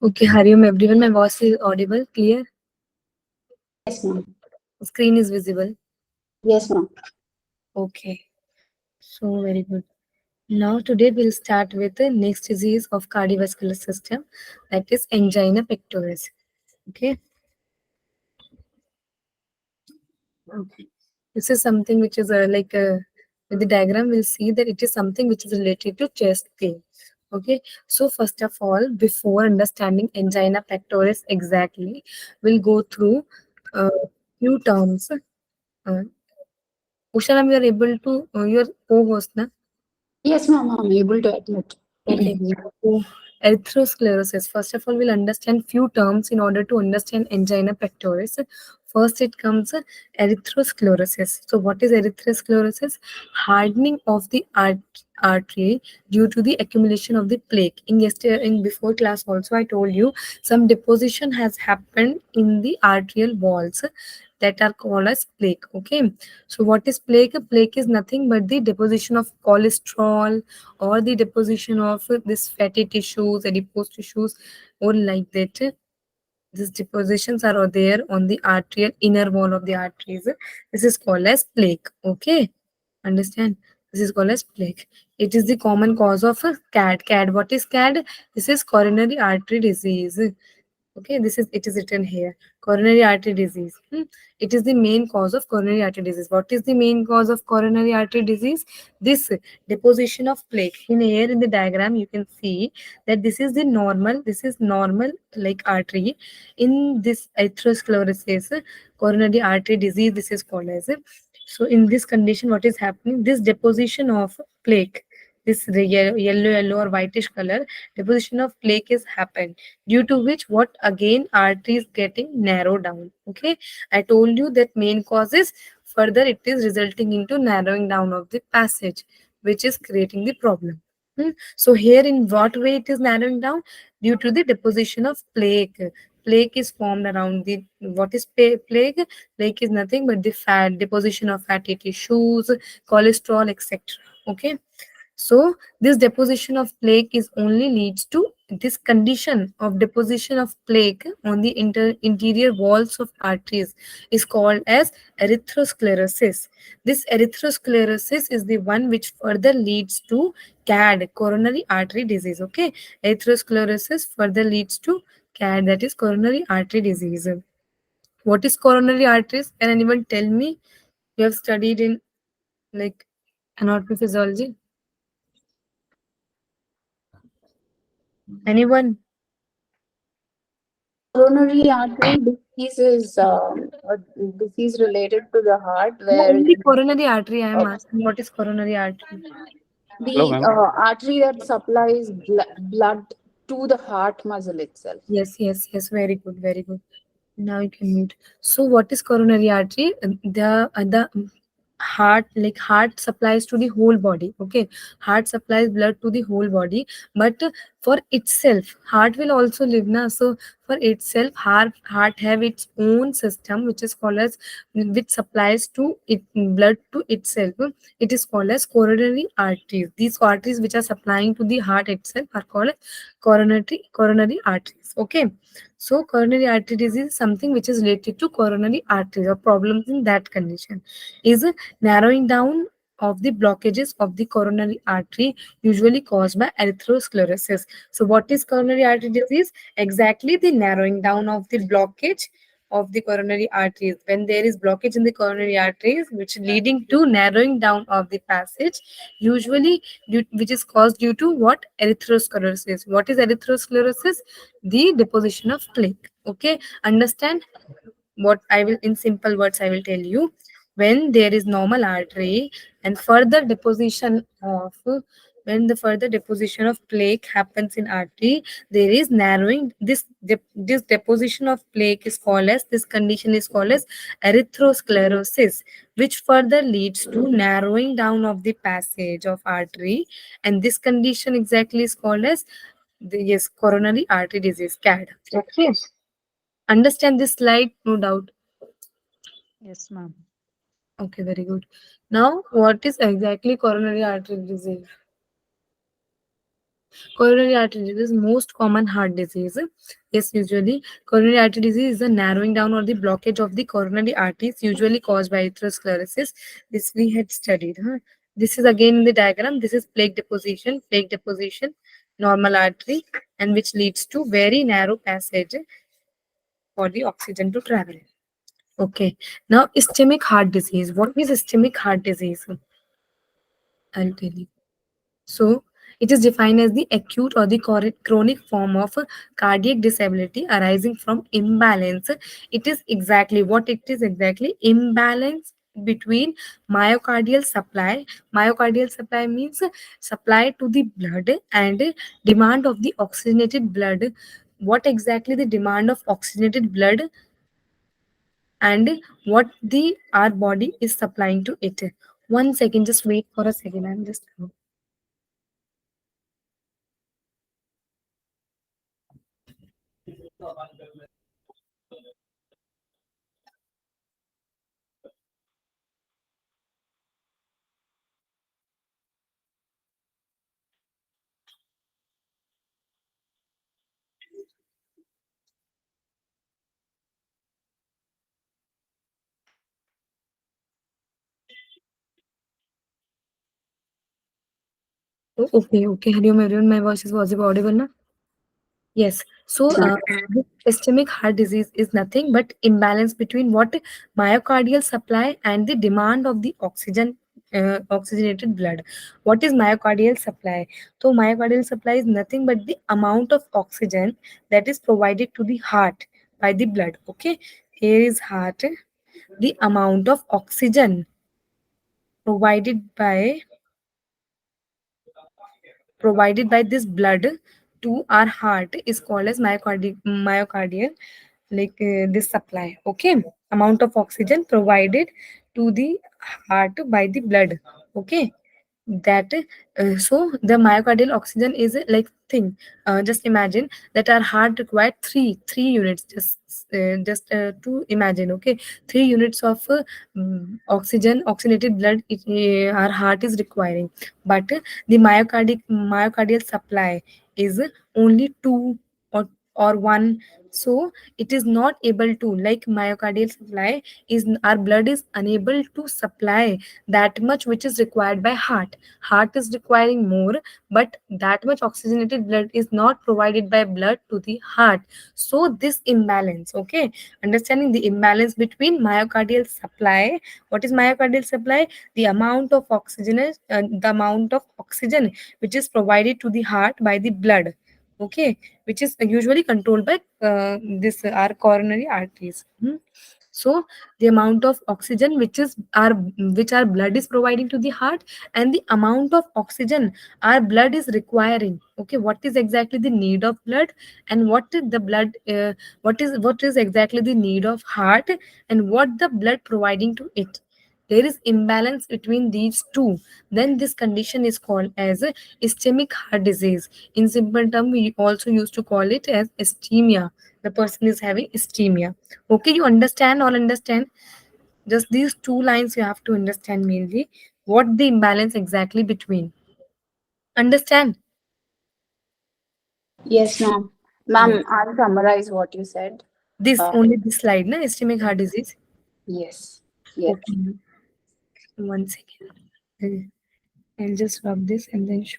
Okay, Hariom everyone. My voice is audible, clear. Yes, ma'am. Screen is visible. Yes, ma'am. Okay, so very good. Now today we'll start with the next disease of cardiovascular system, that is angina pectoris. Okay. Okay. This is something which is with the diagram we'll see that it is something which is related to chest pain. Okay, so first of all, before understanding angina pectoris exactly, we'll go through a few terms. Usha ma'am, you are able to, your co-host, na? Yes, ma'am. I'm able to admit. Okay. So, atherosclerosis. First of all, we'll understand few terms in order to understand angina pectoris. First, it comes erythrosclerosis. So, what is erythrosclerosis? Hardening of the artery due to the accumulation of the plaque. In before class also, I told you some deposition has happened in the arterial walls that are called as plaque. Okay. So, what is plaque? Plaque is nothing but the deposition of cholesterol or the deposition of this fatty tissues, adipose tissues, or like that. These depositions are there on the arterial inner wall of the arteries. This is called as plaque. Okay, understand? This is called as plaque. It is the common cause of a CAD. CAD. What is CAD? This is coronary artery disease. Okay, this is it is written here. Coronary artery disease. It is the main cause of coronary artery disease. What is the main cause of coronary artery disease? This deposition of plaque. In here in the diagram, you can see that this is the normal. This is normal like artery. In this atherosclerosis, coronary artery disease, this is called as. So in this condition, what is happening? This deposition of plaque, this yellow or whitish color deposition of plaque is happened, due to which what again artery is getting narrowed down. Okay, I told you that main cause is further it is resulting into narrowing down of the passage, which is creating the problem. So here in what way it is narrowing down? Due to the deposition of plaque. Plaque is formed around the what is plaque? Plaque is nothing but the fat deposition of fatty tissues, cholesterol, etc. Okay, so this deposition of plaque is only leads to this condition of deposition of plaque on the interior walls of arteries is called as erythrosclerosis. This erythrosclerosis is the one which further leads to CAD, coronary artery disease. Okay, erythrosclerosis further leads to CAD, that is coronary artery disease. What is coronary arteries? Can anyone tell me? You have studied in like anatomy physiology. Anyone? Coronary artery disease is a disease related to the heart, No, where only coronary artery. I am uh, asking what is coronary artery. Hello, the ma'am. artery that supplies blood to the heart muscle itself. Yes, yes, yes. Very good, very good. Now you can mute. So, what is coronary artery? The heart, like heart supplies to the whole body. Okay, heart supplies blood to the whole body, but for itself, heart will also live. Na, so for itself, heart have its own system, which is called as which supplies to it blood to itself. It is called as coronary arteries. These arteries which are supplying to the heart itself are called as coronary arteries. Okay, so coronary artery disease is something which is related to coronary arteries or problems in that condition. Is a narrowing down of the blockages of the coronary artery usually caused by atherosclerosis. So what is coronary artery disease? Exactly the narrowing down of the blockage of the coronary arteries. When there is blockage in the coronary arteries, which leading to narrowing down of the passage, usually which is caused due to what? Atherosclerosis. What is atherosclerosis? The deposition of plaque. Okay, understand? What I will, in simple words, I will tell you. When there is normal artery and further deposition of when the further deposition of plaque happens in artery, there is narrowing. This deposition of plaque is called as, this condition is called as erythrosclerosis, which further leads to narrowing down of the passage of artery, and this condition exactly is called as yes, coronary artery disease, CAD. Okay, understand this slide? No doubt. Yes, ma'am. Okay, very good. Now, what is exactly coronary artery disease? Coronary artery disease is most common heart disease. Yes, usually coronary artery disease is the narrowing down or the blockage of the coronary arteries, usually caused by atherosclerosis. This we had studied. Huh? This is again in the diagram. This is plaque deposition, normal artery, and which leads to very narrow passage for the oxygen to travel. Okay. Now, ischemic heart disease. What is ischemic heart disease? I'll tell you. So, it is defined as the acute or the chronic form of cardiac disability arising from imbalance. It is exactly what it is exactly imbalance between myocardial supply. Myocardial supply means supply to the blood and demand of the oxygenated blood. What exactly the demand of oxygenated blood and what the our body is supplying to it. One second, just wait for a second. I'm just okay. Hariom everyone, my voice is was audible na? Yes. So, this ischemic heart disease is nothing but imbalance between what myocardial supply and the demand of the oxygenated blood. What is myocardial supply? So, myocardial supply is nothing but the amount of oxygen that is provided to the heart by the blood. Okay. Here is heart. The amount of oxygen provided by this blood to our heart is called as myocardial this supply. Okay, amount of oxygen provided to the heart by the blood. Okay, that so the myocardial oxygen is a like thing. Just imagine that our heart required three units. Just to imagine. Okay, 3 units of oxygenated blood our heart is requiring, but the myocardial supply is only two or one. So it is not able to, like myocardial supply is, our blood is unable to supply that much which is required by heart is requiring more, but that much oxygenated blood is not provided by blood to the heart. So this imbalance, okay, understanding the imbalance between myocardial supply. What is myocardial supply? The amount of oxygen which is provided to the heart by the blood. Okay, which is usually controlled by this our coronary arteries. So the amount of oxygen which our blood is providing to the heart, and the amount of oxygen our blood is requiring. Okay, what is exactly the need of blood, and what is exactly the need of heart, and what the blood providing to it. There is imbalance between these two. Then this condition is called as ischemic heart disease. In simple term, we also used to call it as ischemia. The person is having ischemia. Okay, you understand? All understand? Just these two lines you have to understand mainly. What the imbalance exactly between. Understand? Yes, ma'am. Yes. Ma'am, I'll summarize what you said. This Uh, only this slide, na? Ischemic heart disease. yes. Yes. Okay. One second. I'll just rub this and then show.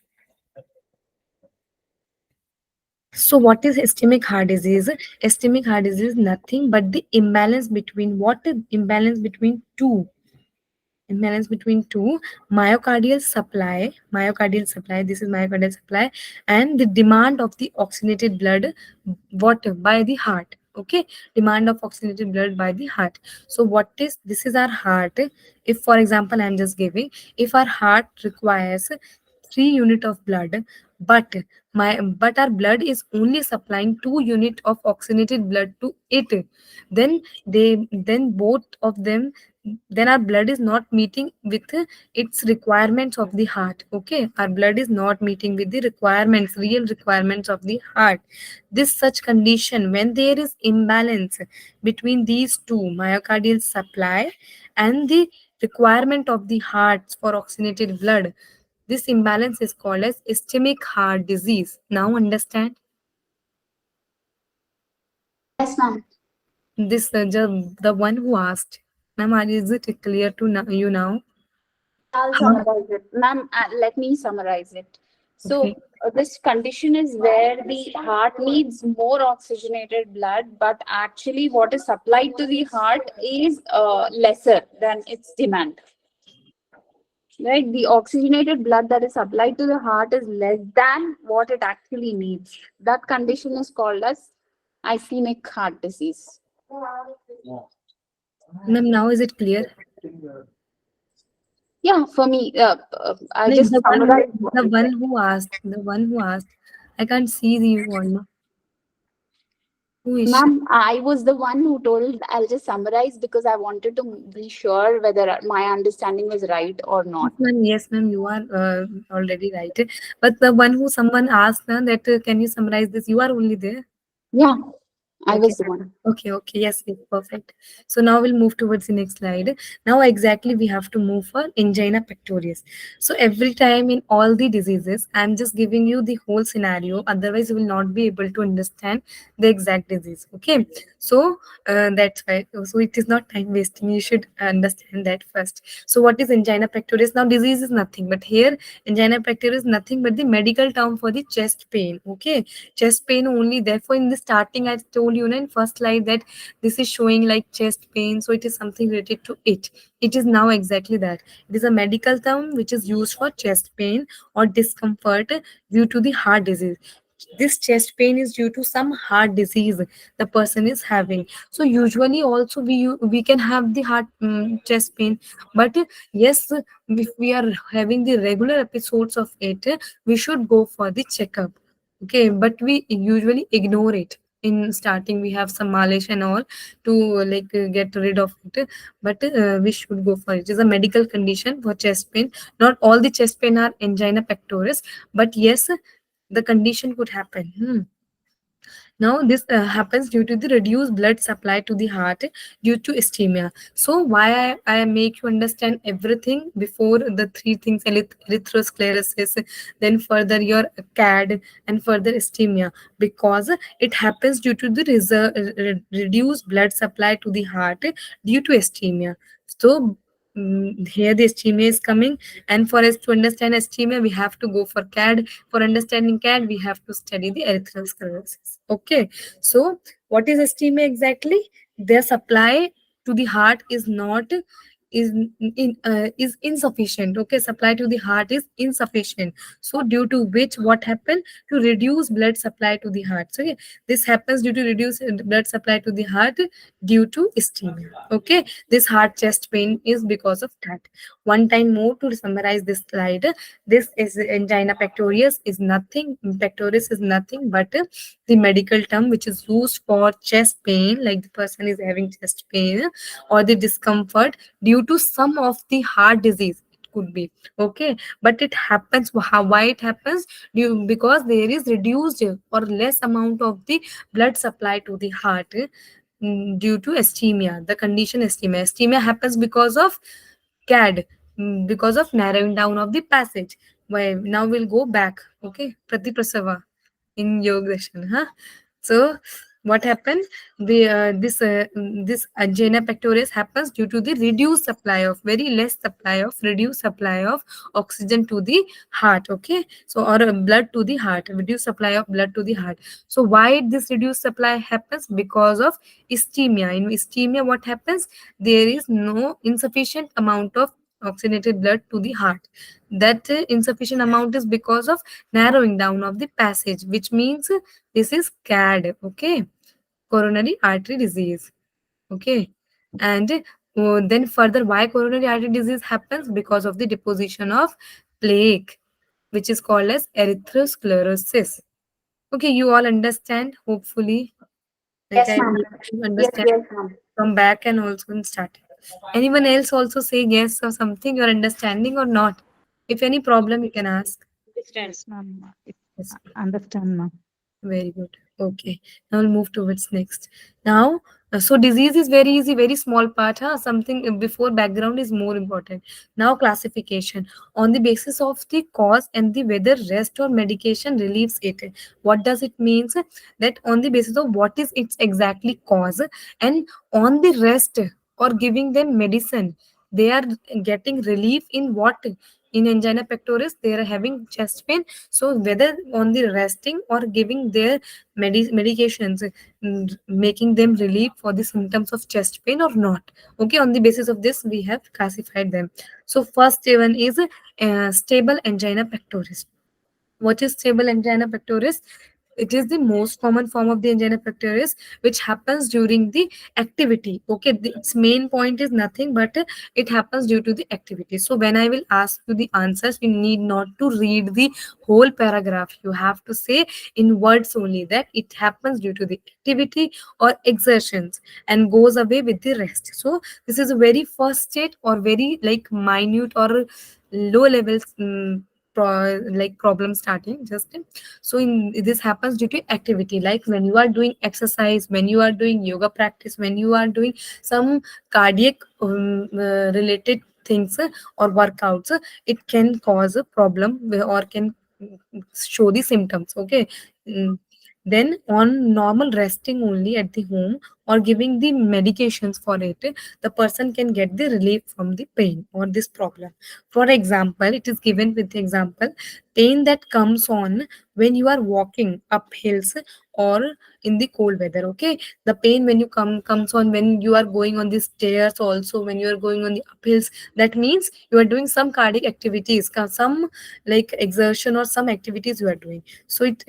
So what is ischemic heart disease? Ischemic heart disease is nothing but the imbalance between imbalance between two myocardial supply, this is myocardial supply, and the demand of the oxygenated blood water by the heart. Okay, demand of oxygenated blood by the heart. So what is this is our heart. If for example I'm just giving, if our heart requires 3 unit of blood, but but our blood is only supplying 2 unit of oxygenated blood to it, then both of them, then our blood is not meeting with its requirements of the heart. Okay, our blood is not meeting with the real requirements of the heart. This such condition, when there is imbalance between these two, myocardial supply and the requirement of the heart for oxygenated blood, This imbalance is called as ischemic heart disease. Now understand? Yes, ma'am. This the one who asked. Ma'am, is it clear to you now? I'll How? summarize it. Ma'am, let me summarize it. Okay. So, this condition is where the heart needs more oxygenated blood, but actually, what is supplied to the heart is lesser than its demand. Right? The oxygenated blood that is supplied to the heart is less than what it actually needs. That condition is called as ischemic heart disease. Ma'am, now is it clear? Yeah, for me, I No, just summarized what the you one said. who asked, the one who asked. I can't see the one. Who is she? Ma'am, I was the one who told I'll just summarize because I wanted to be sure whether my understanding was right or Yes, not. ma'am. Yes, ma'am. You are already right. But the one who someone asked that can you summarize this? You are only there. Yeah, I Okay. was the one. Okay. Yes, yes, perfect. So now we'll move towards the next slide. Now exactly we have to move for angina pectoris. So every time in all the diseases, I'm just giving you the whole scenario. Otherwise, you will not be able to understand the exact disease. Okay. So that's why. So it is not time wasting. You should understand that first. So what is angina pectoris? Now disease is nothing, but here angina pectoris is nothing but the medical term for the chest pain. Okay, chest pain only. Therefore, in the starting, I told you in first slide that this is showing like chest pain, so it is something related to it. It is now exactly that. It is a medical term which is used for chest pain or discomfort due to the heart disease. This chest pain is due to some heart disease the person is having. So usually also we can have the heart chest pain, but yes, if we are having the regular episodes of it, we should go for the checkup. Okay, but we usually ignore it. In starting we have some malish and all to get rid of it, but we should go for it. It is a medical condition for chest pain. Not all the chest pain are angina pectoris, but yes, the condition could happen. Now, this happens due to the reduced blood supply to the heart due to ischemia. So, why I make you understand everything before the three things: erythrosclerosis, then further your CAD, and further ischemia, because it happens due to the reduced blood supply to the heart due to ischemia. So, here the ischemia is coming, and for us to understand ischemia, we have to go for CAD. For understanding CAD, we have to study the atherosclerosis. Okay, so what is ischemia exactly? Their supply to the heart is not is insufficient. Okay, supply to the heart is insufficient. So due to which what happened, to reduce blood supply to the heart. So yeah, this happens due to reduce blood supply to the heart due to ischemia. Okay, this heart chest pain is because of that. One time more to summarize this slide. This is angina pectoris is nothing. Pectoris is nothing but the medical term which is used for chest pain, like the person is having chest pain or the discomfort due to some of the heart disease. It could be okay, but it happens. Why it happens? Because there is reduced or less amount of the blood supply to the heart due to ischemia. The condition ischemia. Ischemia happens because of CAD, because of narrowing down of the passage. Why now we'll go back. Okay, Pratiprasava in yoga session, huh? So what happened? This angina pectoris happens due to the reduced supply of very less supply of reduced supply of oxygen to the heart. Okay, so or blood to the heart, reduced supply of blood to the heart. So why this reduced supply happens? Because of ischemia. In ischemia, what happens? There is no insufficient amount of oxygenated blood to the heart. That insufficient amount is because of narrowing down of the passage, which means this is CAD. Okay, coronary artery disease. Okay, and then further, why coronary artery disease happens? Because of the deposition of plaque, which is called as erythrosclerosis. Okay, you all understand, hopefully. Like Yes, I ma'am. make you Yes, understand yes, ma'am. from back and also in starting. Anyone else also say yes or something you're understanding or not? If any problem, you can ask. Yes, ma'am. Yes, Understand, ma'am. very good. Okay, now we'll move towards next. Now, so disease is very easy, very small part. Huh? Something before background is more important. Now, classification on the basis of the cause and the whether rest or medication relieves it. What does it means? That on the basis of what is its exactly cause, and on the rest or giving them medicine, they are getting relief in what? In angina pectoris, they are having chest pain. So whether on the resting or giving their medications, making them relief for the symptoms of chest pain or not. Okay, on the basis of this, we have classified them. So first one is stable angina pectoris. What is stable angina pectoris? It is the most common form of the angina pectoris, which happens during the activity. Okay, its main point is nothing but it happens due to the activity. So when I will ask you the answers, you need not to read the whole paragraph. You have to say in words only that it happens due to the activity or exertions and goes away with the rest. So this is a very first state or very like minute or low levels like problem starting just. So in this happens due to activity, like when you are doing exercise, when you are doing yoga practice, when you are doing some cardiac related things or workouts, it can cause a problem or can show the symptoms. Okay. Mm. Then on normal resting only at the home or giving the medications for it, the person can get the relief from the pain or this problem. For example, it is given with the example, pain that comes on when you are walking up hills or in the cold weather. Okay, the pain when you comes on when you are going on the stairs, also when you are going on the uphills, that means you are doing some cardiac activities, some like exertion or some activities you are doing. So it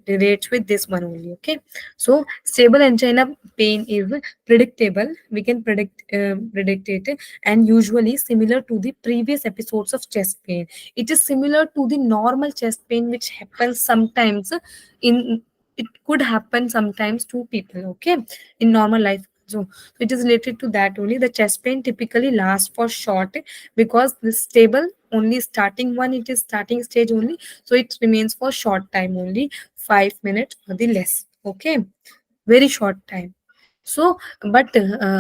relates with this one only. Okay, so stable angina pain is predictable. We can predict it, and usually similar to the previous episodes of chest pain. It is similar to the normal chest pain which happens sometimes in, it could happen sometimes to people. Okay, in normal life. So it is related to that only. The chest pain typically lasts for short because the stable only starting one, it is starting stage only, so it remains for short time only, 5 minutes or the less. Okay, very short time. So but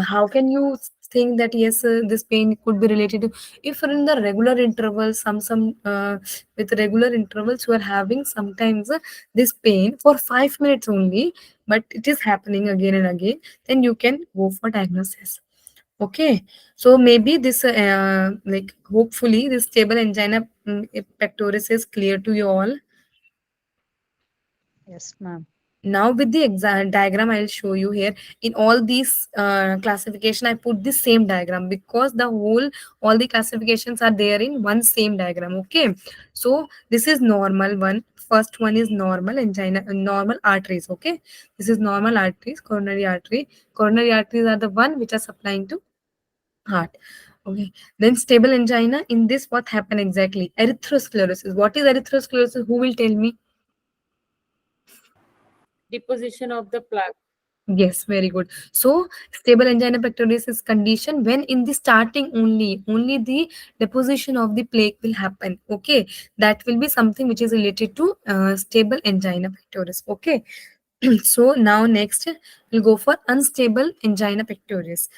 how can you think that yes, this pain could be related to, if in the regular intervals, with regular intervals you are having sometimes this pain for 5 minutes only, but it is happening again and again, then you can go for diagnosis. Okay, so maybe this like hopefully this stable angina pectoris is clear to you all. Yes, ma'am. Now with the exam diagram I'll show you here. In all these classification, I put the same diagram because the whole all the classifications are there in one same diagram. Okay, so this is normal one. First one is normal angina, normal arteries. Okay, this is normal arteries, coronary artery. Coronary arteries are the one which are supplying to heart. Okay, then stable angina, in this what happened exactly? Erythrosclerosis. What is erythrosclerosis? Who will tell me? Deposition of the plaque. Yes, very good. So stable angina pectoris is condition when in the starting only the deposition of the plaque will happen. Okay, that will be something which is related to stable angina pectoris. Okay, so now next we'll go for unstable angina pectoris.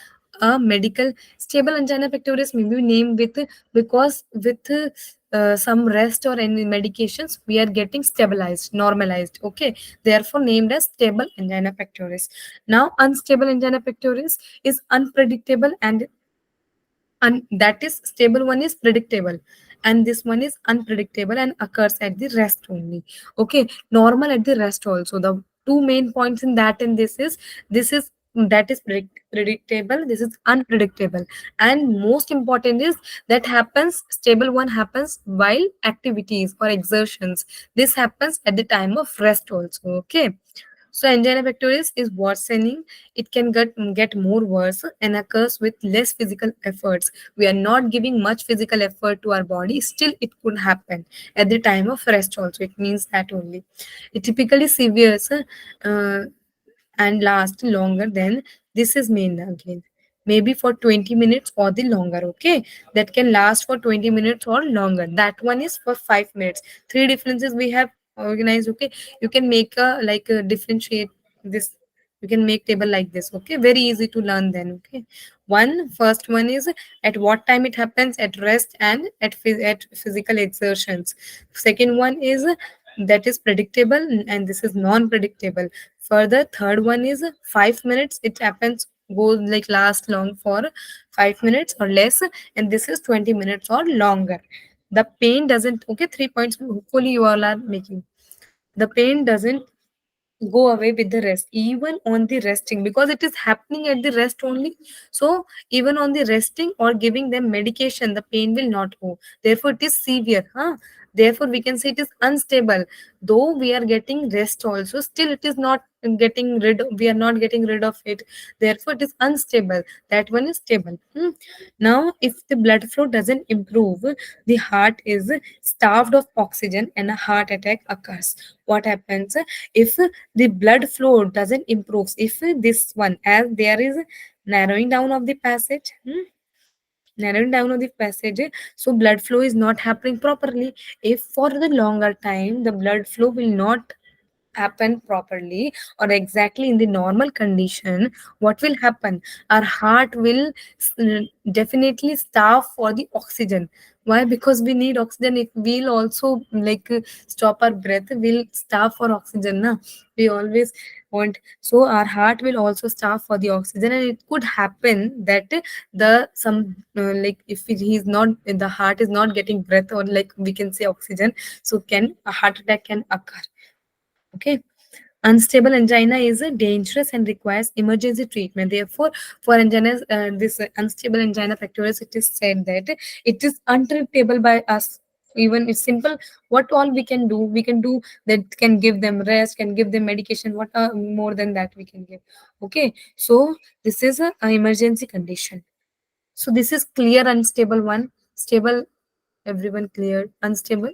A medical stable angina pectoris may be named with because with some rest or any medications we are getting stabilized, normalized. Okay, therefore named as stable angina pectoris. Now unstable angina pectoris is unpredictable and that is stable one is predictable and this one is unpredictable and occurs at the rest only. Okay, normal at the rest also. The two main points in that and this is that is predictable, this is unpredictable, and most important is that happens stable one happens while activities or exertions. This happens at the time of rest also. Okay, so angina pectoris is worsening. It can get more worse and occurs with less physical efforts. We are not giving much physical effort to our body. Still, it could happen at the time of rest also. It means that only. It typically severe and last longer than this is main again. Maybe for 20 minutes or the longer. Okay, that can last for 20 minutes or longer. That one is for 5 minutes. Three differences we have organized. Okay, you can make a like a differentiate this, you can make table like this. Okay, very easy to learn then. Okay, first one is at what time it happens, at rest and at physical exertions. Second one is that is predictable and this is non-predictable. Further, third one is 5 minutes, it happens, goes like last long for 5 minutes or less, and this is 20 minutes or longer. The pain doesn't, okay, 3 points hopefully you all are making. The pain doesn't go away with the rest, even on the resting, because it is happening at the rest only. So even on the resting or giving them medication, the pain will not go, therefore it is severe, huh? Therefore we can say it is unstable. Though we are getting rest also, still it is not getting rid, we are not getting rid of it, therefore it is unstable. That one is stable. Now if the blood flow doesn't improve, the heart is starved of oxygen and a heart attack occurs. What happens if the blood flow doesn't improve, if this one, as there is narrowing down of the passage, narrowing down of the passage, so blood flow is not happening properly. If for the longer time the blood flow will not happen properly or exactly in the normal condition, what will happen, our heart will definitely starve for the oxygen. Why? Because we need oxygen. If we'll also like stop our breath, we'll starve for oxygen na? We always want, so our heart will also starve for the oxygen, and it could happen that the some like if he is not, the heart is not getting breath or like we can say oxygen, so can a heart attack can occur. Okay, unstable angina is dangerous and requires emergency treatment. Therefore, for angina, this unstable angina pectoris, it is said that it is untreatable by us. Even it's simple. What all we can do that can give them rest, can give them medication. What more than that we can give? Okay, so this is a emergency condition. So this is clear unstable one. Stable, everyone clear. Unstable.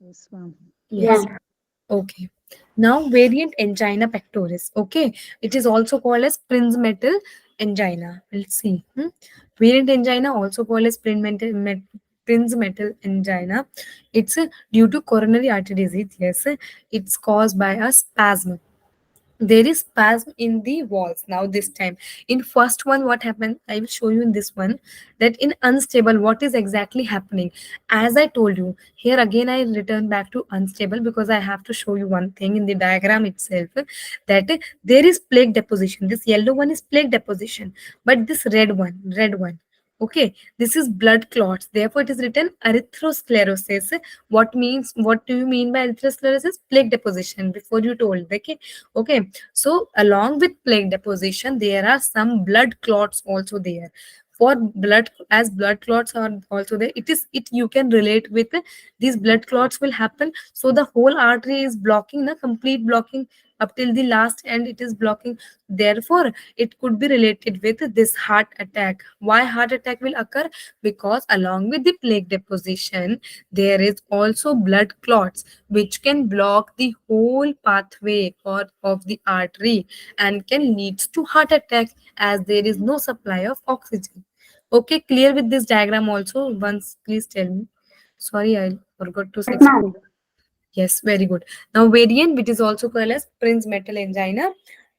Yes, ma'am. Yes. Okay. Now, variant angina pectoris. Okay. It is also called as Prinzmetal angina. Let's see. Variant angina, also called as Prinzmetal angina. It's due to coronary artery disease. Yes. It's caused by a spasm. There is spasm in the walls. Now this time, in first one, what happened, I will show you in this one, that in unstable, what is exactly happening. As I told you, here again I return back to unstable because I have to show you one thing in the diagram itself, that there is plaque deposition. This yellow one is plaque deposition, but this red one, okay, this is blood clots, therefore it is written erythrosclerosis. What do you mean by erythrosclerosis? Plaque deposition, before you told. Okay, so along with plaque deposition, there are some blood clots also there. For blood, as blood clots are also there, it you can relate with these blood clots will happen. So the whole artery is blocking, the complete blocking up till the last end, it is blocking. Therefore, it could be related with this heart attack. Why heart attack will occur? Because along with the plaque deposition, there is also blood clots which can block the whole pathway or of the artery and can lead to heart attack as there is no supply of oxygen. Okay, clear with this diagram also? Once, please tell me. Sorry, I forgot to explain. Yes, very good. Now, variant, which is also called as Prince metal angina,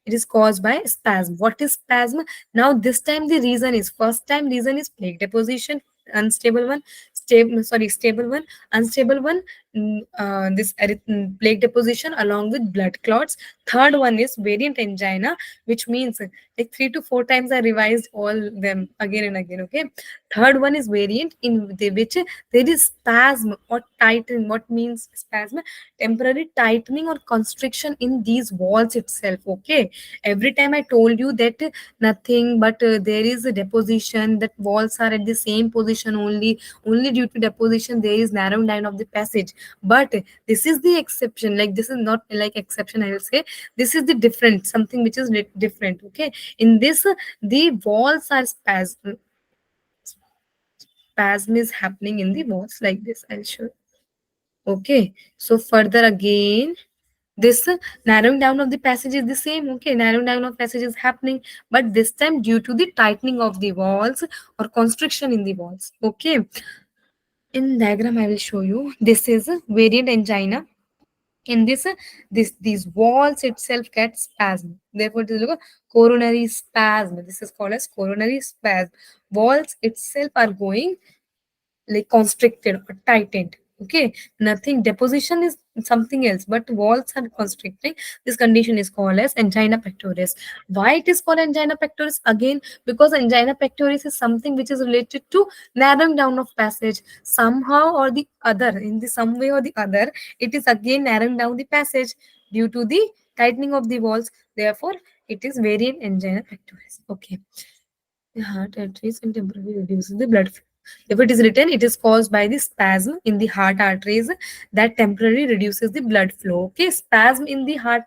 it is caused by spasm. What is spasm? Now, this time the reason is, first time reason is plaque deposition, unstable one, stable one, unstable one, this plaque deposition along with blood clots. Third one is variant angina, which means like 3 to 4 times I revised all them again and again. Okay, third one is variant in which there is spasm or tighten. What means spasm? Temporary tightening or constriction in these walls itself. Okay, every time I told you that nothing but there is a deposition, that walls are at the same position only due to deposition there is narrowing down of the passage. But this is the exception, like this is not like exception, I will say this is the different, something which is different. Okay, in this the walls are spasm is happening in the walls like this, I'll show. Okay, so further again, this narrowing down of the passage is the same. Okay, narrowing down of passage is happening, but this time due to the tightening of the walls or constriction in the walls. Okay, In diagram, I will show you. This is a variant angina. In this, these walls itself get spasm. Therefore, it is like a coronary spasm. This is called as coronary spasm. Walls itself are going like constricted or tightened. Okay, nothing. Deposition is something else, but walls are constricting. This condition is called as angina pectoris. Why it is called angina pectoris? Again, because angina pectoris is something which is related to narrowing down of passage. Somehow or the other, in the some way or the other, it is again narrowing down the passage due to the tightening of the walls. Therefore, it is variant angina pectoris. Okay. The heart arteries and temporarily reduces the blood flow. If it is written, it is caused by the spasm in the heart arteries that temporarily reduces the blood flow. Okay, spasm in the heart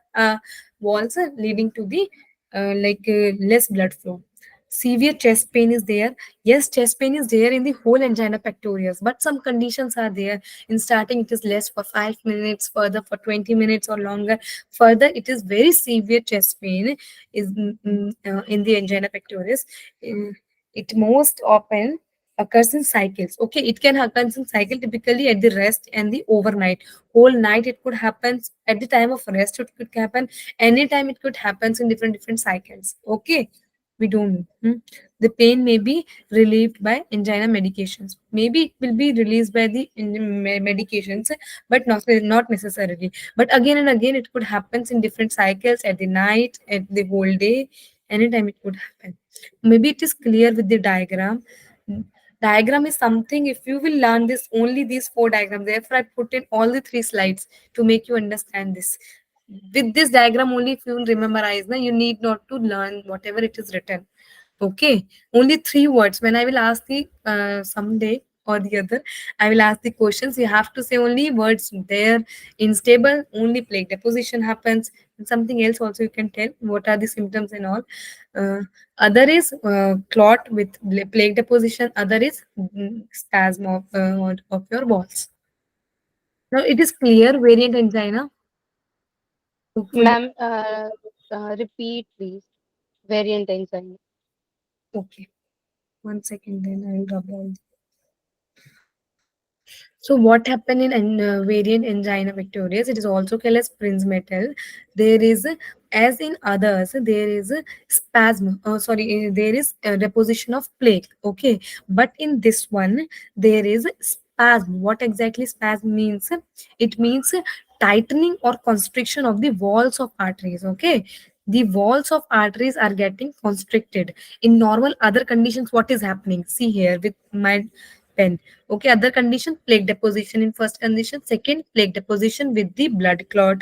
walls leading to the less blood flow. Severe chest pain is there. Yes, chest pain is there in the whole angina pectoris, but some conditions are there. In starting, it is less for 5 minutes, further for 20 minutes or longer. Further, it is very severe chest pain is in the angina pectoris. Uh, it most often occurs in cycles. Okay, it can occur in cycle typically at the rest and the overnight. Whole night it could happen at the time of rest. It could happen anytime. It could happen in different cycles. Okay, we don't know. The pain may be relieved by angina medications. Maybe it will be released by the medications, but not necessarily. But again and again, it could happen in different cycles at the night, at the whole day, anytime it could happen. Maybe it is clear with the diagram. Diagram is something, if you will learn this, only these four diagrams. Therefore, I put in all the three slides to make you understand this. With this diagram only, if you will memorize, na, you need not to learn whatever it is written. Okay, only three words. When I will ask the someday or the other, I will ask the questions. You have to say only words there. In stable, only plaque deposition happens. And something else also you can tell what are the symptoms and all. Uh, Other is clot with plaque deposition. Other is spasm of your balls. Now it is clear variant angina. Hopefully, Ma'am, repeat please. Variant enzyme. okay. 1 second, then I will rub all. So what happened in variant angina pectoris? It is also called as Prince metal. There is, as in others, there is a spasm. There is a deposition of plaque. Okay, but in this one, there is spasm. What exactly spasm means? It means tightening or constriction of the walls of arteries. Okay, the walls of arteries are getting constricted. In normal other conditions, what is happening? See here with my pen. Okay, other condition, plaque deposition in first condition. Second, plaque deposition with the blood clot.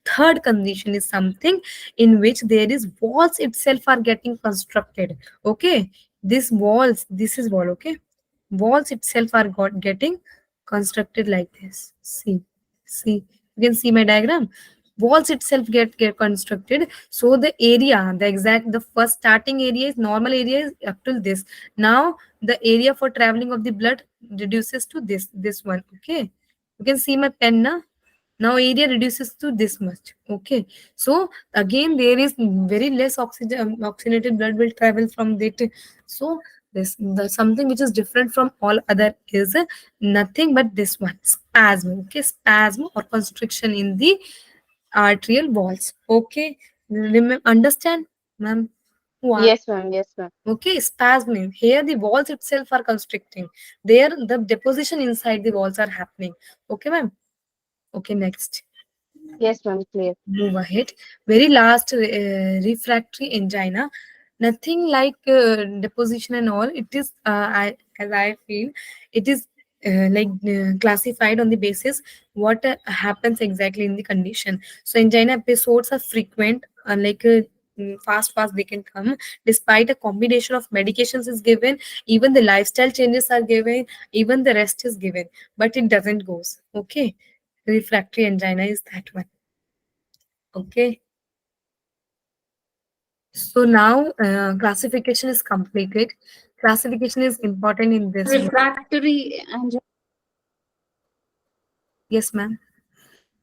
Third condition is something in which there is walls itself are getting constructed. Okay, this walls, this is wall. Okay, walls itself are getting constructed like this. See, you can see my diagram. Walls itself get constructed. So the area, the first starting area is normal area is up till this. Now the area for traveling of the blood reduces to this one. Okay, you can see my pen now. Now area reduces to this much. Okay, so again there is very less oxygen, oxygenated blood will travel from that. So this the something which is different from all other is nothing but this one, spasm. Okay, spasm or constriction in the arterial walls. Okay, remember, understand, ma'am? Who are Yes, ma'am. Yes, ma'am. okay, spasming. Here the walls itself are constricting. There the deposition inside the walls are happening. Okay, ma'am. Okay, next. Yes, ma'am. Clear. Move ahead. Very last, refractory angina. Nothing like deposition and all. It is, as I feel, it is classified on the basis what happens exactly in the condition. So angina episodes are frequent, fast they can come. Despite a combination of medications is given, even the lifestyle changes are given, even the rest is given, but it doesn't goes. Okay, refractory angina is that one. Okay. So now classification is completed. Classification is important in this. Refractory angina. Yes, ma'am.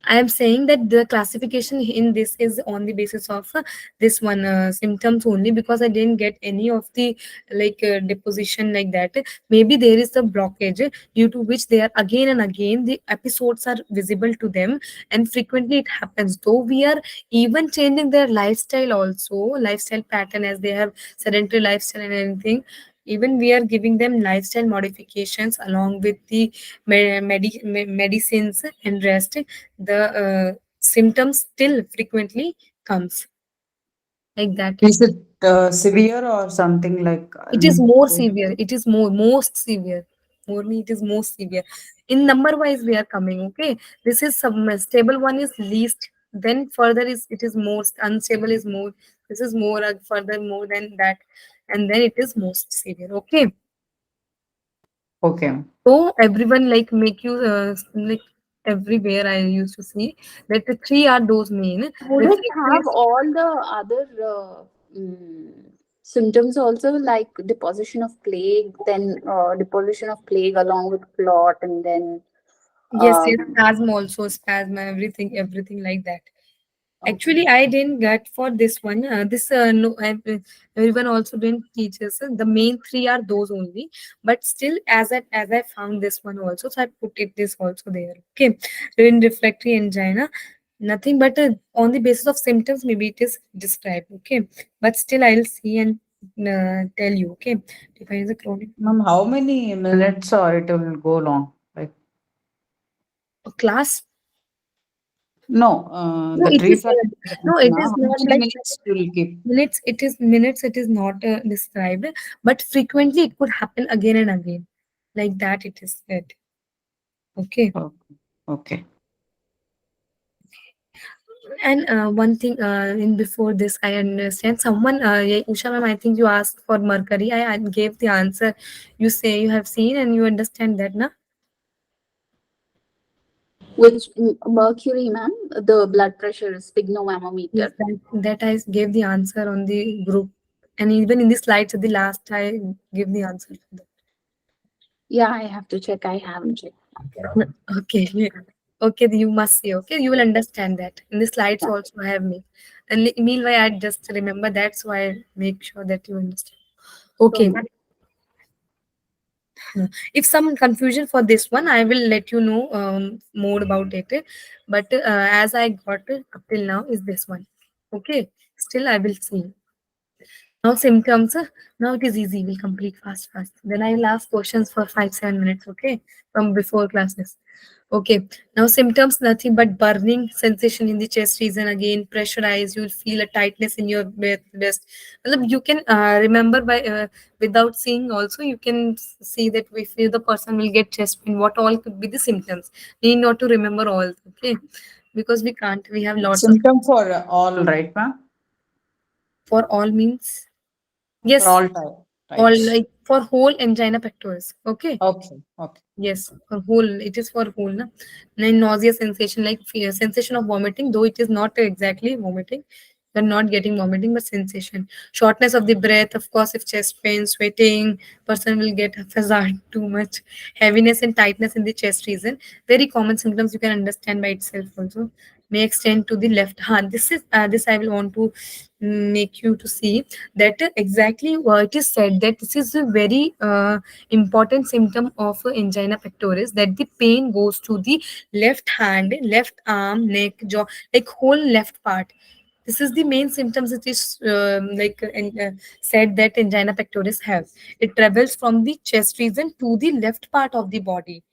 I am saying that the classification in this is on the basis of this one symptoms only, because I didn't get any of the deposition like that. Maybe there is a blockage due to which they are again and again the episodes are visible to them, and frequently it happens. Though we are even changing their lifestyle also, lifestyle pattern, as they have sedentary lifestyle and anything. Even we are giving them lifestyle modifications along with the medicines and rest, the symptoms still frequently comes like that. Is it severe or something like, I It is mean, more severe. It is most severe. It is most severe. In number wise, we are coming. Okay, this is some stable one is least. Then further is it is most unstable is more. This is more further more than that, and then it is most severe. Okay, okay. so everyone like make you like everywhere I used to see that the three are those main Would it have refractory. all the other symptoms also, like deposition of plague, then deposition of plague along with clot, and then Yes, yes, um, spasm also, spasm, everything like that. okay. Actually, I didn't get for this one. This no, everyone also didn't teach us. The main three are those only, but still, as I found this one also, so I put it this also there. Okay, in refractory angina, nothing but on the basis of symptoms, maybe it is described. Okay, but still, I'll see and tell you. Okay, defines a chronic Ma'am, how many minutes or it will go long? Like, class. no, No, the it tree is fracture, no, it is how not many like minutes you will keep? minutes. It is not described, but frequently it could happen again and again, like that. It is said. Okay, Okay. Okay. and one thing in before this, I understand someone. Yeah, Usha ma'am, I think you asked for mercury. I gave the answer. You say you have seen and you understand that, na? Which mercury, ma'am? The blood pressure Yes, sphygmomanometer. that I gave the answer on the group, and even in the slides at the last, I give the answer for that. Yeah, I have to check. I haven't checked. Okay, yeah. Okay, you must see. Okay, you will understand that. In the slides Yeah. also I have made. And meanwhile, I just remember that's why I make sure that you understand. So, Okay, if some confusion for this one, I will let you know more about it. But as I got up till now is this one. Okay, still I will see. Now symptoms. Now it is easy. We'll complete fast. Then I will ask questions for 5-7 minutes. Okay, from before classes. Okay. Now symptoms nothing but burning sensation in the chest region. Again, pressurized. You'll feel a tightness in your breast. Matlab, you can remember by without seeing also. You can see that we feel the person will get chest pain. What all could be the symptoms? Need not to remember all. Okay, because we can't. We have lots of Symptom for all, right, ma'am? for all means For yes. all All types. like for whole angina pectoris. Okay. Okay. Okay. Yes, for whole. It is for whole. Na? Then nausea sensation, like fear, sensation of vomiting, though it is not exactly vomiting. You're not getting vomiting, but sensation. Shortness of the breath, of course, if chest pain, sweating, person will get hazard too much. Heaviness and tightness in the chest region. Very common symptoms you can understand by itself also. May extend to the left hand. This I will want to make you to see that exactly what it is said that this is a very important symptom of angina pectoris, that the pain goes to the left hand, left arm, neck, jaw, like whole left part. This is the main symptoms it is said that angina pectoris have. It travels from the chest region to the left part of the body.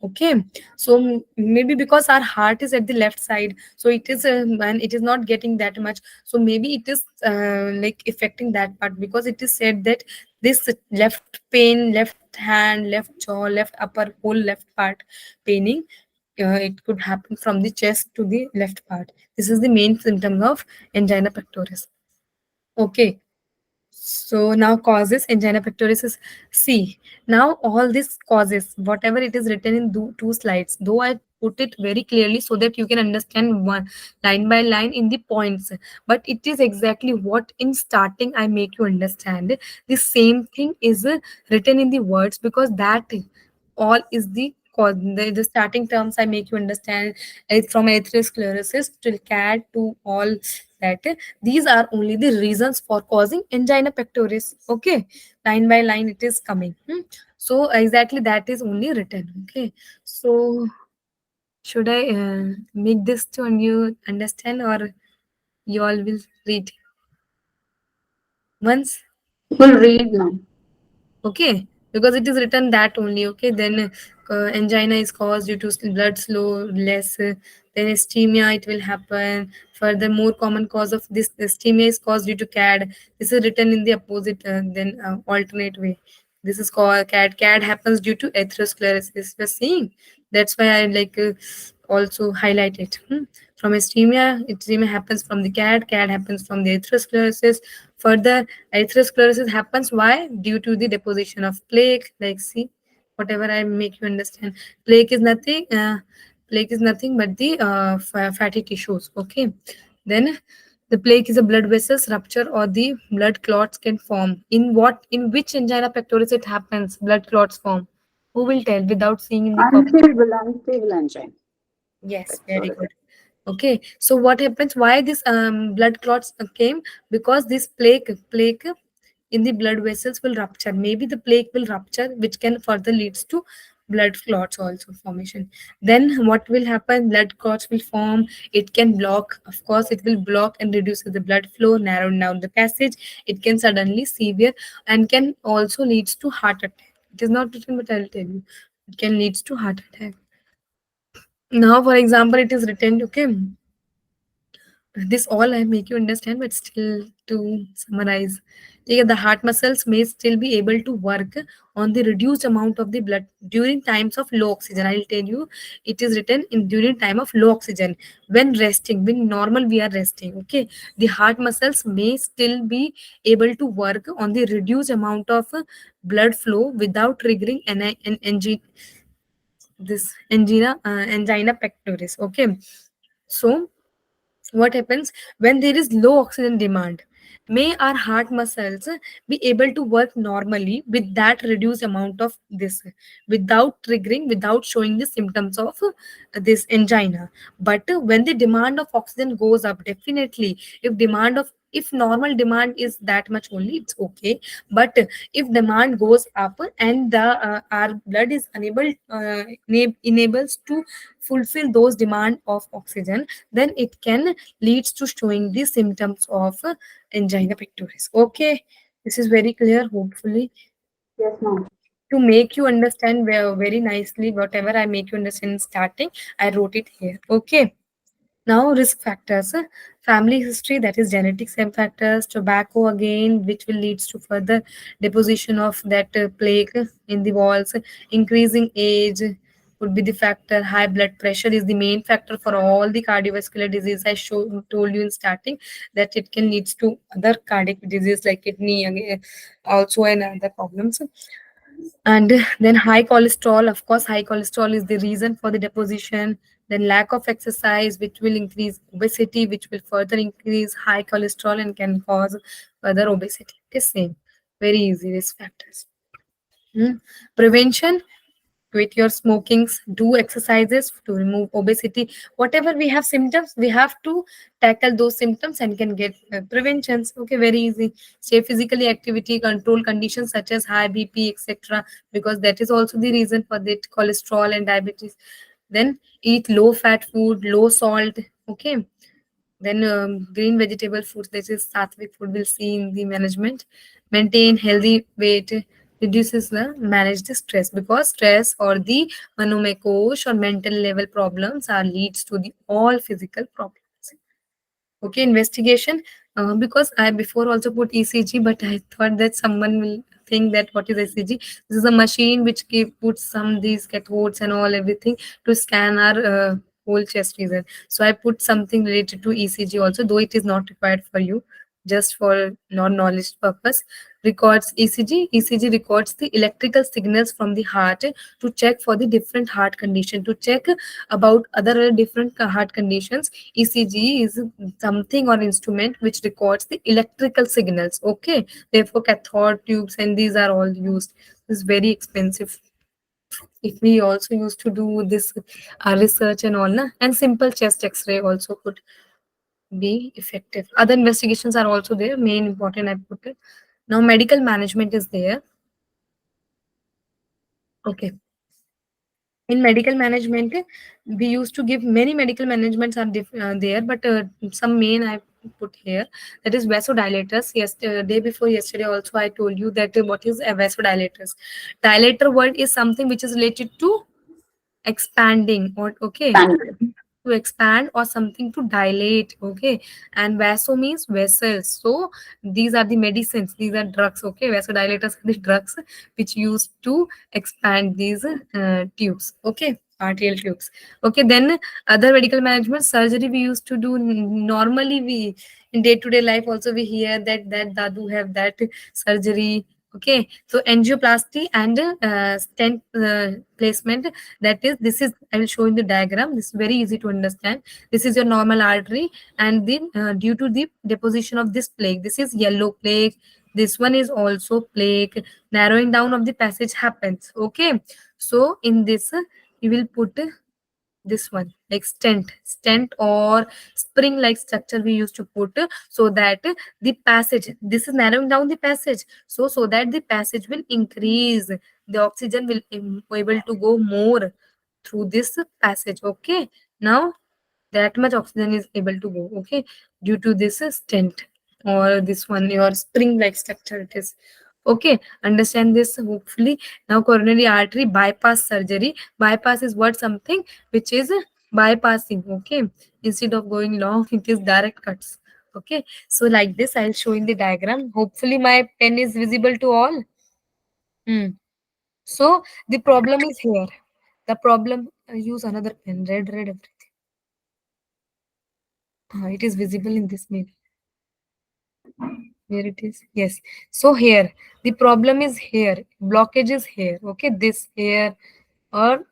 Okay, so maybe because our heart is at the left side, so it is and it is not getting that much. So maybe it is like affecting that part, because it is said that this left pain, left hand, left jaw, left upper whole left part paining. It could happen from the chest to the left part. This is the main symptom of angina pectoris. Okay, so now causes angina pectoris is C. Now all these causes, whatever it is written in two slides, though I put it very clearly so that you can understand one line by line in the points, but it is exactly what in starting I make you understand. The same thing is written in the words, because that all is the the starting terms I make you understand, from atherosclerosis till CAD to all that. These are only the reasons for causing angina pectoris. Okay, line by line it is coming. So exactly that is only written. Okay, so should I make this to you understand, or you all will read once? We'll read now. Okay, because it is written that only. Okay, then angina is caused due to blood flow less, then ischemia it will happen. Further, more common cause of this ischemia is caused due to CAD. This is written in the opposite, then alternate way. This is called CAD. CAD happens due to atherosclerosis. We're seeing, that's why I like also highlight it. From ischemia happens from the CAD. CAD happens from the atherosclerosis. Further, atherosclerosis happens why? Due to the deposition of plaque. Like, see, whatever I make you understand, plaque is nothing. Plaque is nothing but the fatty tissues. Okay, then the plaque is a blood vessels rupture or the blood clots can form. In which angina pectoris it happens? Blood clots form. Who will tell without seeing in the copy? Unstable angina. Yes, very good. Okay, so what happens? Why this blood clots came? Because this plaque in the blood vessels will rupture. Maybe the plaque will rupture, which can further leads to blood clots also formation. Then what will happen? Blood clots will form. It can block. Of course, it will block and reduces the blood flow, narrow down the passage. It can suddenly severe and can also leads to heart attack. It is not written, but I'll tell you. It can leads to heart attack. Now, for example, it is written, okay, this all I make you understand, but still to summarize, okay, the heart muscles may still be able to work on the reduced amount of the blood during times of low oxygen. I'll tell you, it is written in during time of low oxygen, when resting, when normal we are resting. Okay, the heart muscles may still be able to work on the reduced amount of blood flow without triggering an engine, this angina pectoris. Okay, so what happens when there is low oxygen demand? May our heart muscles be able to work normally with that reduced amount of this, without triggering, without showing the symptoms of this angina. But when the demand of oxygen goes up, definitely, if normal demand is that much only, it's okay. But if demand goes up and the our blood is enables to fulfill those demand of oxygen, then it can leads to showing the symptoms of angina pectoris. Okay, this is very clear, hopefully. Yes, ma'am. To make you understand very nicely, whatever I make you understand in starting, I wrote it here. Okay. Now, risk factors, family history, that is genetic same factors, tobacco again, which will leads to further deposition of that plaque in the walls, increasing age would be the factor, high blood pressure is the main factor for all the cardiovascular disease. Told you in starting that it can leads to other cardiac disease like kidney, also and other problems. And then high cholesterol, of course, high cholesterol is the reason for the deposition. Then lack of exercise, which will increase obesity, which will further increase high cholesterol and can cause further obesity. Okay, same. Very easy risk factors. Prevention, quit your smokings, do exercises to remove obesity. Whatever we have symptoms, we have to tackle those symptoms and can get preventions. Okay, very easy. Stay physically activity, control conditions such as high BP, etc., because that is also the reason for that cholesterol and diabetes. Then eat low fat food, low salt. Okay, then green vegetable foods, this is sattvic food, we'll see in the management. Maintain healthy weight, reduces the manage the stress, because stress or the manomekosh or mental level problems are leads to the all physical problems. Okay, investigation. Because I before also put ECG, but I thought that someone will think that what is ECG? This is a machine which puts some these cathodes and all everything to scan our whole chest region. So I put something related to ECG also, though it is not required for you, just for non-knowledge purpose. Records ECG. ECG records the electrical signals from the heart to check for the different heart condition, to check about other different heart conditions. ECG is something or instrument which records the electrical signals. Okay, therefore cathode tubes and these are all used. This is very expensive If we also used to do this research and all, na, and simple chest X-ray also could be effective. Other investigations are also there. Main important I put it. Now medical management is there. Okay. In medical management, we used to give many medical managements are there, but some main I put here. That is vasodilators. Yes, day before yesterday also I told you that what is a vasodilators. Dilator word is something which is related to expanding or okay, to expand or something to dilate, okay, and vaso means vessels. So these are the medicines, these are drugs, okay. Vasodilators are the drugs which used to expand these tubes, okay, arterial tubes, okay. Then other medical management surgery we used to do normally. We in day-to-day life also we hear that dadu have that surgery, okay. So angioplasty and stent placement, that is, this is I will show in the diagram. This is very easy to understand. This is your normal artery, and then due to the deposition of this plaque, this is yellow plaque, this one is also plaque, narrowing down of the passage happens, okay. So in this you will put this one like stent or spring like structure we used to put, so that the passage, this is narrowing down the passage, so that the passage will increase, the oxygen will able to go more through this passage, okay. Now that much oxygen is able to go, okay, due to this stent or this one your spring like structure it is, okay. Understand this hopefully. Now coronary artery bypass surgery. Bypass is what, something which is bypassing, okay. Instead of going long, it is direct cuts, okay. So like this I'll show in the diagram. Hopefully my pen is visible to all. So the problem is here. The problem, use another pen, red everything. It is visible in this maybe. Here it is. Yes. So here the problem is here. Blockage is here. Okay. This here or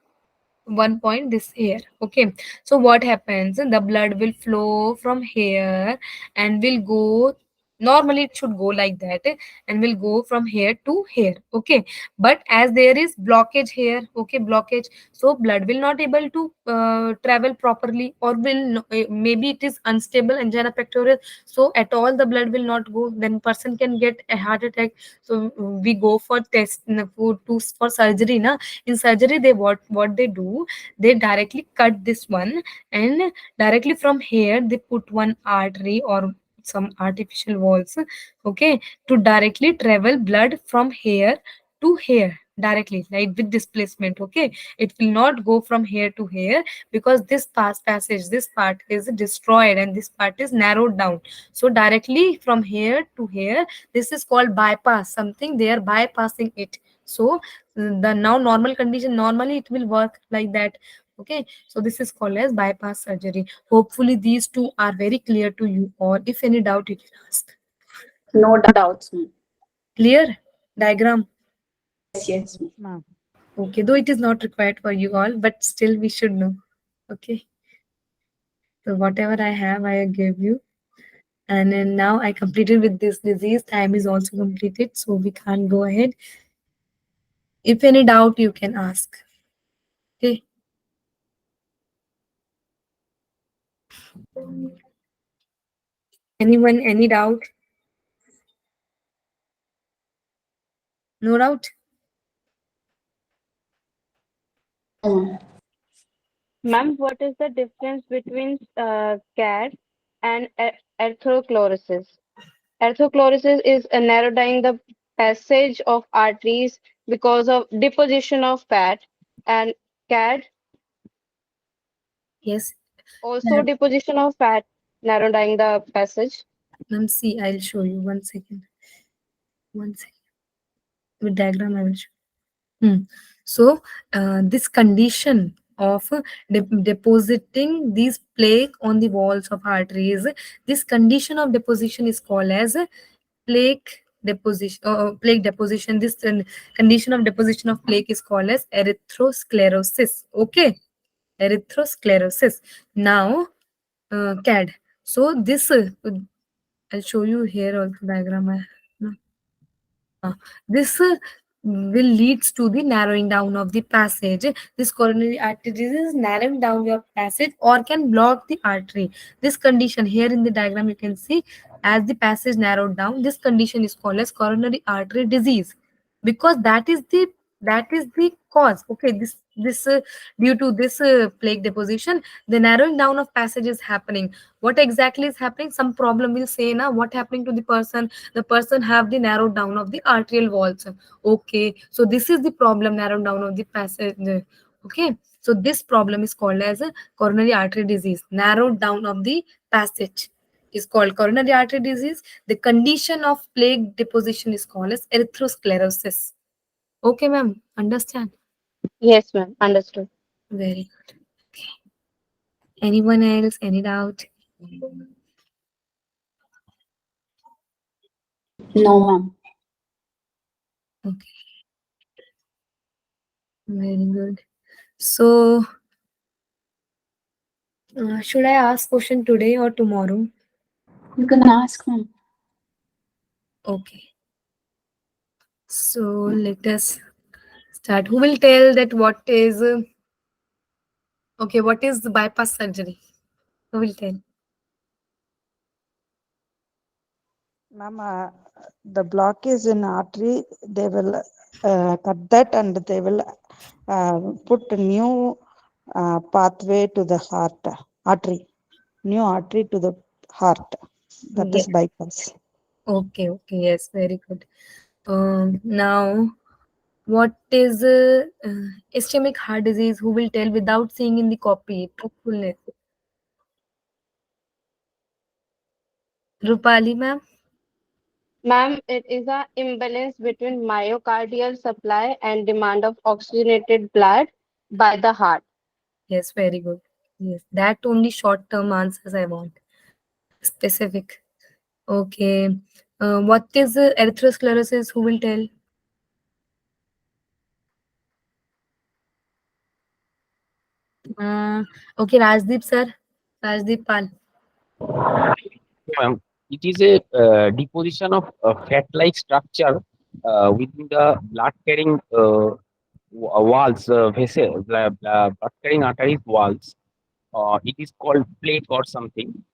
one point this here, okay. So what happens, the blood will flow from here and will go, normally it should go like that, and will go from here to here, okay. But as there is blockage here, okay, blockage, so blood will not able to travel properly, or will maybe it is unstable angina pectoris, so at all the blood will not go, then person can get a heart attack. So we go for test for surgery na. In surgery they what they do, they directly cut this one, and directly from here they put one artery or some artificial walls, okay, to directly travel blood from here to here directly, like with displacement, okay. It will not go from here to here, because this passage, this part is destroyed and this part is narrowed down. So directly from here to here, this is called bypass, something they are bypassing it. So the now normal condition, normally it will work like that, okay. So this is called as bypass surgery. Hopefully these two are very clear to you, or if any doubt you can ask. No doubts, ma'am. Clear diagram? Yes. Ma'am. Okay, though it is not required for you all, but still we should know, okay. So whatever I have I gave you, and then now I completed with this disease. Time is also completed, so we can't go ahead. If any doubt you can ask, okay. Anyone, any doubt? No doubt? Ma'am, what is the difference between CAD and arthrochlorosis? Arthrochlorosis is narrowing the passage of arteries because of deposition of fat, and CAD Yes. also deposition of fat, narrowing the passage. See, I'll show you. One second. One second. With diagram, I will show. So, this condition of depositing these plaque on the walls of arteries, this condition of deposition is called as plaque deposition. Plaque deposition. This condition of deposition of plaque is called as erythrosclerosis. Okay, erythrosclerosis. Now, CAD. So this I'll show you here also diagram. No. This will leads to the narrowing down of the passage. This coronary artery disease is narrowing down your passage or can block the artery. This condition here in the diagram you can see, as the passage narrowed down, this condition is called as coronary artery disease, because that is the cause. Okay, this due to this plaque deposition, the narrowing down of passage is happening. What exactly is happening? Some problem will say now what happening to the person. The person have the narrowed down of the arterial walls. Okay, so this is the problem, narrow down of the passage. Okay, so this problem is called as a coronary artery disease. Narrowed down of the passage is called coronary artery disease. The condition of plaque deposition is called as atherosclerosis. Okay, ma'am, understand? Yes, ma'am. Understood. Very good. Anyone else? Any doubt? No, ma'am. Okay, very good. So, should I ask question today or tomorrow? You can ask, ma'am. Okay. So let us start. Who will tell that what is okay? What is the bypass surgery? Who will tell? Ma'am, the block is in artery. They will cut that and they will put a new pathway to the heart, artery, new artery to the heart. That Yes. is bypass. Okay. Okay. Yes. Very good. Now, what is ischemic heart disease? Who will tell without seeing in the copy? Truthfulness. Rupali, ma'am. Ma'am, it is a imbalance between myocardial supply and demand of oxygenated blood by the heart. Yes. Very good. Yes. That only short-term answers I want. Specific. Okay. What is atherosclerosis? Who will tell? Okay, Rajdeep sir. Rajdeep Pal. Ma'am, it is a deposition of fat-like structure within the blood-carrying walls, blood-carrying arteries walls. It is called plaque or something.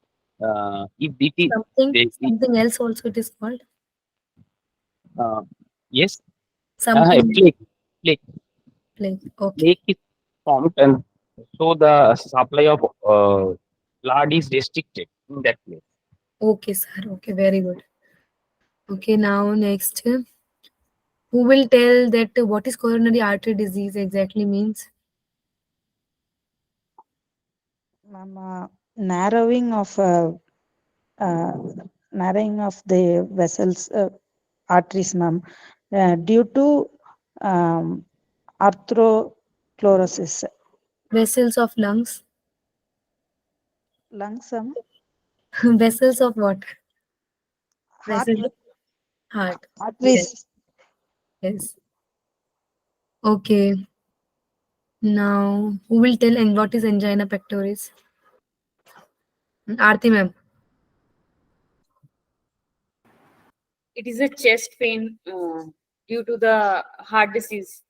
If it is, Something else also it is called. uh, yes, a Something plaque. Plaque. like okay. Plaque is formed, and so the supply of blood is restricted in that place. Okay, sir. Okay, very good. Okay, now next. Who will tell that what is coronary artery disease exactly means? Ma'am, narrowing of uh, the vessels, arteries, ma'am, due to arthrochlorosis. Vessels of lungs. Lungs, Vessels of what? heart, Vessels of heart. Yes. arteries. Yes. Okay. Now, who will tell and what is angina pectoris? Aarti ma'am. It is a chest pain due to the heart disease.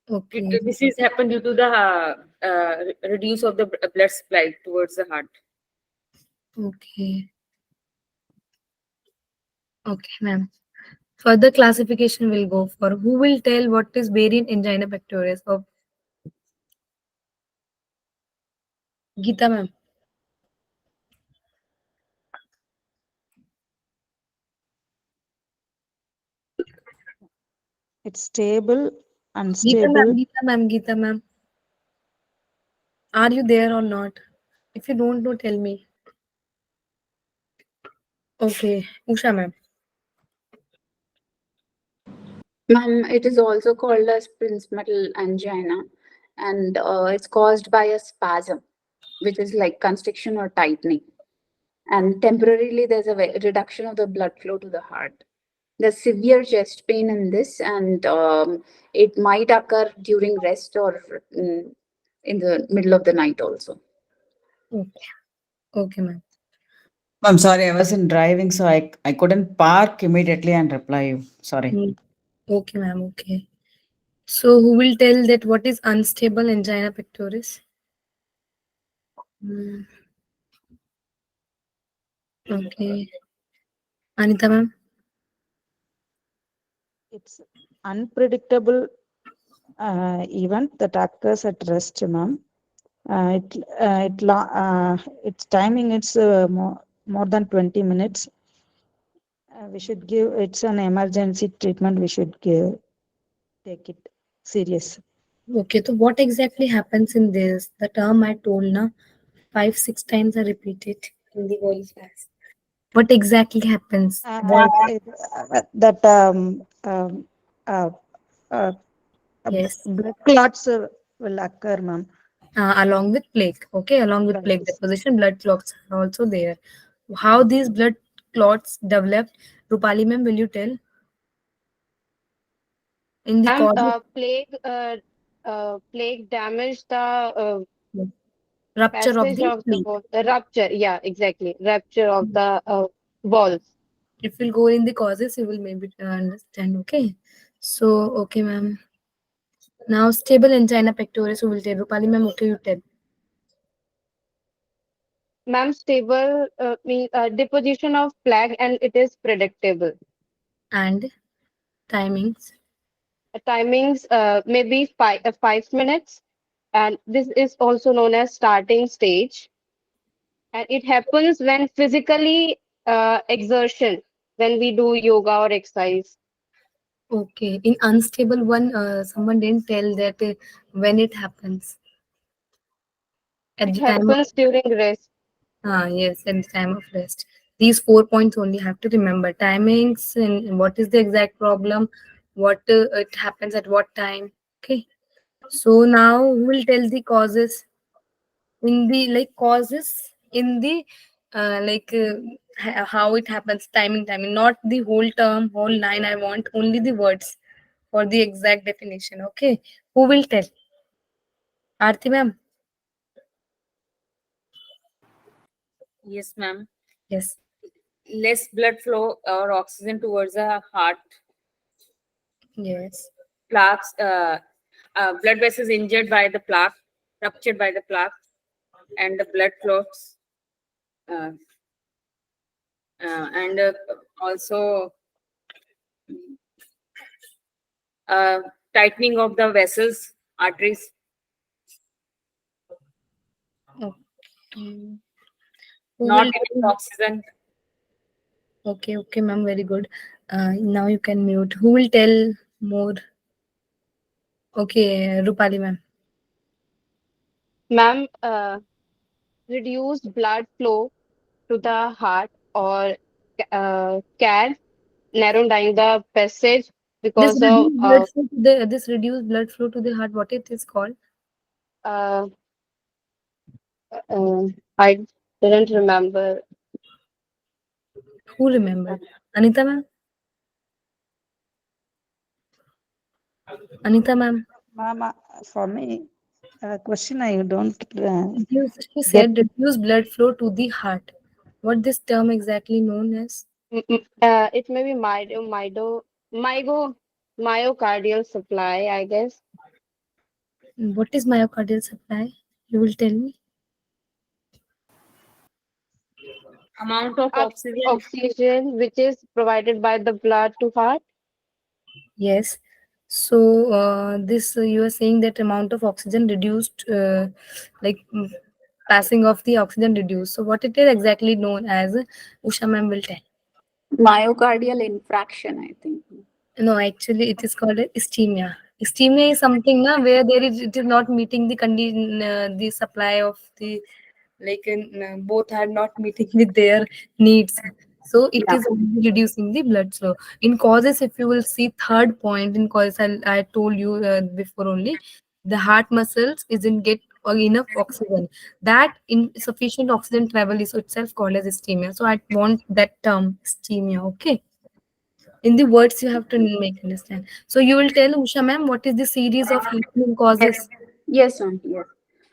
Okay. This is happened due to the reduce of the blood supply towards the heart. Okay. Okay, ma'am. Further classification will go for who will tell what is variant angina pectoris of Geeta ma'am. It's stable, Geeta unstable. ma'am, Geeta ma'am. Are you there or not? If you don't know, tell me. Okay, Usha ma'am. Ma'am, it is also called as principal angina, and it's caused by a spasm, which is like constriction or tightening. And temporarily, there's a reduction of the blood flow to the heart. There's severe chest pain in this, and it might occur during rest or in the middle of the night also. Okay, okay ma'am. I'm sorry, I wasn't driving, so I couldn't park immediately and reply you. Sorry. Okay, ma'am. Okay. So who will tell that what is unstable angina pectoris? Hmm, okay. Anita, ma'am. It's unpredictable event that occurs at rest, ma'am. Its timing it's more than 20 minutes. We should give it's an emergency treatment. We should take it serious. Okay, so what exactly happens in this? The term I told na 5 6 times I repeat it in the very fast. What exactly happens? What? That uh, uh, Yes. blood clots will occur, ma'am. Along with plague. Okay, along with plague Yes. deposition, blood clots are also there. How these blood clots developed? Rupali ma'am, will you tell? In the Ma'am, cause of plague damaged the rupture of passage the of the plague. wall, the rupture. Yeah, exactly. Rupture of the walls. If we'll go in the causes, you will maybe understand. Okay. So, okay, ma'am. Now, stable angina pectoris, who will tell? Rupali ma'am, okay, you tell. Ma'am, stable mean deposition of plaque and it is predictable. And timings. Timings maybe 5 minutes, and this is also known as starting stage. And it happens when physically exertion, when we do yoga or exercise. Okay. In unstable one, someone didn't tell that when it happens. At It the time of happens during rest. yes, at the time of rest. These 4 points only have to remember timings and what is the exact problem, what it happens at what time. Okay. So now who will tell the causes in the like causes in the how it happens timing, not the whole term, whole line. I want only the words for the exact definition. Okay. Who will tell? Aarti ma'am. Yes, ma'am. Yes. Less blood flow or oxygen towards the heart, Yes. plaques, blood vessels injured by the plaque, ruptured by the plaque, and the blood clots, uh, and also uh, tightening of the vessels, arteries. Okay. Who Not will enough tell? oxygen. Okay, okay, ma'am, very good. Now you can mute. Who will tell more? Okay, Rupali ma'am. Ma'am, reduced blood flow to the heart or can narrow down the passage This because of reduced blood flow to the this reduced blood flow to the heart. What it is called? uh, uh, I didn't remember. Who remembered? Anita ma'am. Anita ma'am. Mama, for me, question I don't She get. said reduced blood flow to the heart. What this term exactly known as? It may be myocardial supply, I guess. What is myocardial supply? You will tell me. Amount of Up oxygen. oxygen which is provided by the blood to heart. Yes. So this you are saying that amount of oxygen reduced, like passing of the oxygen reduced. So what it is exactly known as? Usha ma'am will tell. Myocardial infraction, I think. No, actually it is called ischemia. Ischemia is something na, where there is it is not meeting the condition, the supply of the both are not meeting with their needs. So it Yeah. is only reducing the blood flow. In causes, if you will see third point in causes, I told you before only, the heart muscles isn't get enough oxygen. That insufficient oxygen travel is itself called as ischemia. So I want that term ischemia. Okay. In the words you have to make understand. So you will tell Usha ma'am what is the series of happening Yes. causes. Yes, ma'am. Yes.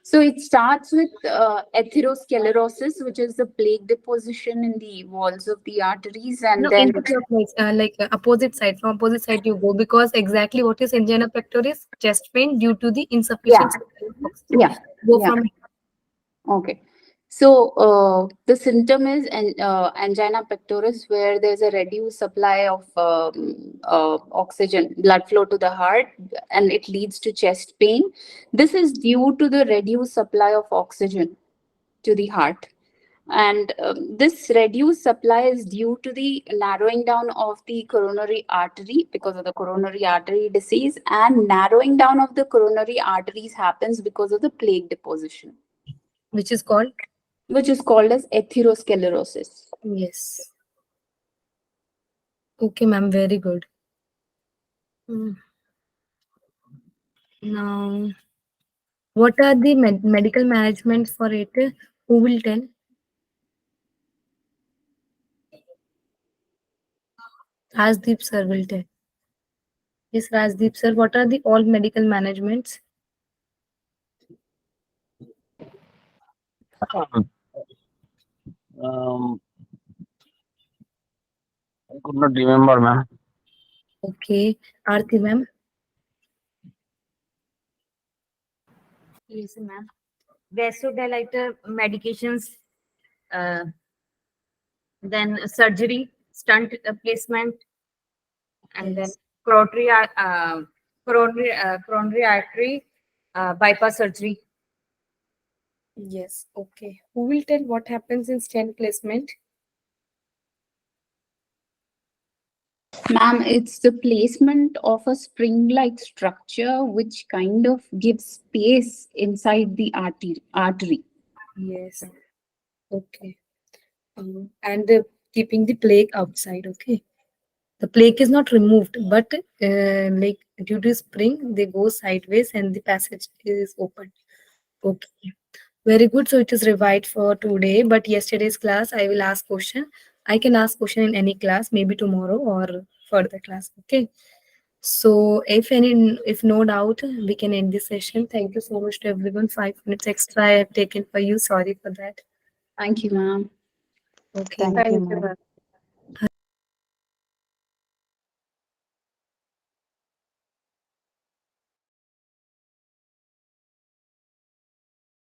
So it starts with atherosclerosis, which is the plaque deposition in the walls of the arteries, and No, then anticlockwise, opposite side. From opposite side you go, because exactly what is angina pectoris? Chest pain due to the insufficient supply of oxygen. yeah, Go yeah. from Okay. So the symptom is angina pectoris, where there's a reduced supply of oxygen, blood flow to the heart, and it leads to chest pain. This is due to the reduced supply of oxygen to the heart. And this reduced supply is due to the narrowing down of the coronary artery because of the coronary artery disease, and narrowing down of the coronary arteries happens because of the plaque deposition, which is called. which is called as atherosclerosis. Yes. Okay, ma'am. Very good. Now, what are the medical management for it? Who will tell? Rajdeep sir will tell. Yes, Rajdeep sir. What are the all medical managements? Um, I could not remember, ma'am. Okay, Aarti ma'am. Yes, ma'am. Vasodilator medications, uh, then surgery, stunt placement, and then Yes. coronary artery bypass surgery. Yes. Okay. Who will tell what happens in stent placement? Ma'am, it's the placement of a spring-like structure which kind of gives space inside the artery. Yes. Okay. And keeping the plaque outside. Okay. The plaque is not removed, but like due to spring, they go sideways and the passage is open. Okay. Very good. So it is revived for today, but yesterday's class, I will ask question. I can ask question in any class, maybe tomorrow or further class. Okay. So if no doubt, we can end this session. Thank you so much to everyone. 5 minutes extra I have taken for you. Sorry for that. Thank you, ma'am. Okay. Thank Thank you, you, ma'am. ma'am.